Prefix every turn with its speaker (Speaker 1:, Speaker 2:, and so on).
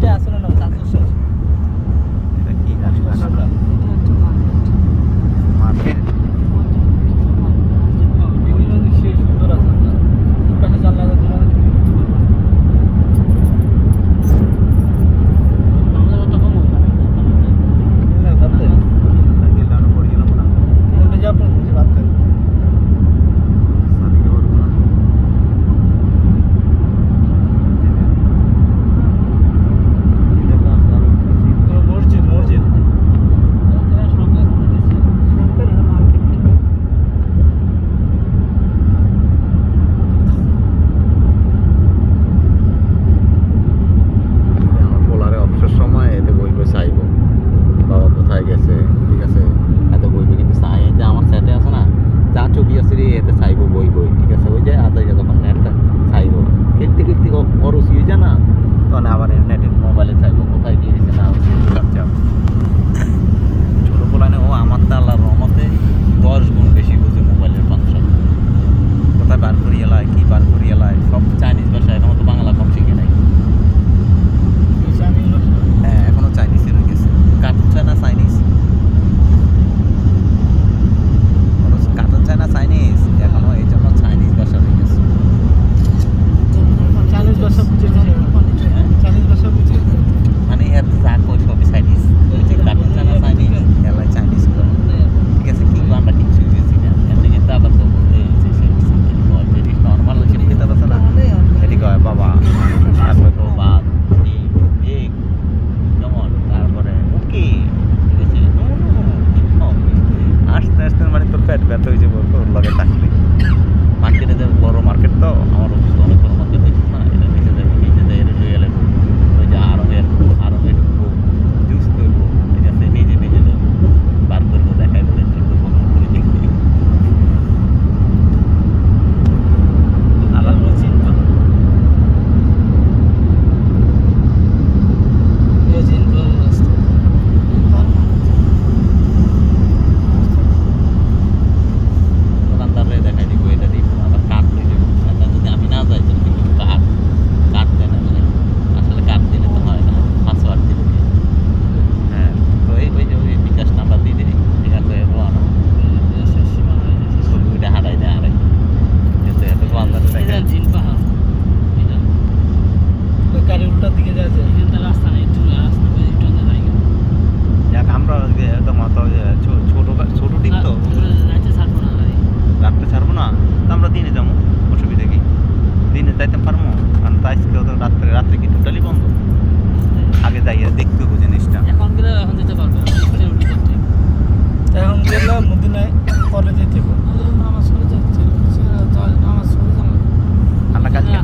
Speaker 1: এটা আসলে না চারশো
Speaker 2: এটা কি গাছ লাগানো মার্কেট
Speaker 1: সুন্দর আছে পাশে জানলা
Speaker 2: গেলানো পড়ে গেলাম না
Speaker 1: কোনটা যাব মুঝে বাদ কর
Speaker 2: সাদিকে বলবো না
Speaker 1: মসজিদ মসজিদ
Speaker 2: আমার পোলারে অবসর সময় এতে বই বই চাইব বাবা কোথায় গেছে ঠিক আছে এতে বই বই কিন্তু চাই যে আমার সেটে আছে না যা ছবি আছে রে এতে চাইব বই বই ঠিক আছে ওই যে আদায় যখন নেটটা চাইব খেলতে খেলতে অরুচি হয়ে যায় না তখন আবার নেটের মোবাইলে চাইব কোথায় গিয়েছে না যাব ছোটো পোলানে ও আমার তো আল্লাহর রহমতে 10 গুণ বেশি বুঝে মোবাইলের ফাংশন কোথায় বার করি এলায় কি বার করি এলায় সব চাইনিজ ভাষায় এখন তো বাংলা কম শিখে নাই হ্যাঁ এখনো চাইনিজই রয়ে গেছে কার্টুন চায় না চাইনিজ কার্টুন চায় না চাইনিজ এখনো এই জন্য চাইনিজ ভাষা রয়ে গেছে
Speaker 1: চাইনিজ ভাষা বুঝে চাইনিজ ভাষা বুঝে
Speaker 2: মানে এর যা কই সবই চাইনিজ ওই যে কার্টুন চায় না চাইনিজ এলাই চাইনিজ করে ঠিক আছে কিন্তু আমরা কিছু বুঝি না এমনি কিন্তু আবার তো নর্মাল হিসেবে খেতে পারছে না এটি কয় বাবা তারপরে তো বাদ এক কেমন তারপরে ওকে ঠিক আছে আস্তে আস্তে মানে তোর পেট ব্যথা হয়ে যাবে তোর লগে থাকলে মার্কেটে যাবে বড় মার্কেট তো আমার অফিস তো অনেক বড় মার্কেট দেখুন না এটা নিচে যাবে নিচে যাই এটা লয়ে গেলে ওই যে আরঙে ঢুকবো জুস করবো ঠিক আছে নিজে নিজে যাবো বার করবো দেখাই বলে করবো
Speaker 1: আলাদা চিন্তা এই চিন্তা
Speaker 2: দোকানদাররে দেখাই দিব এটা দিব আবার কাঠ দিয়ে দেবো এটা যদি আমি না যাই তাহলে কিন্তু কাঠ দেয় না মানে আসলে কাঠ দিলে তো হয় না পাসওয়ার্ড দিলে হ্যাঁ তো ওই যে ওই বিকাশ নাম্বার দিয়ে দিবি ঠিক আছে রোয়ানো ছবিটা হারাই দেয় হারাই কিন্তু এত দোকানদারে দেখাই
Speaker 1: জিন পাহাড় ওই গাড়ি উল্টার দিকে যাচ্ছে এখানে রাস্তা নেই একটু রাস্তা একটু জায়গা
Speaker 2: যাক আমরা একদম অত ছোট টিম তো
Speaker 1: রাতে ছাড়বো না গাড়ি
Speaker 2: রাত্রে ছাড়বো না তো আমরা দিনে যাবো অসুবিধা কি দিনে যাইতে পারবো কারণ তো আজকে তো রাত্রে কি টোটালি বন্ধ আগে যাইয়া দেখতে হবে জিনিসটা
Speaker 1: এখন গেলে এখন যেতে পারবে এখন গেলে মদিনায় পরে যেতে হবে আমার সরে যাচ্ছে আমার সরে যাবো
Speaker 2: আমরা কালকে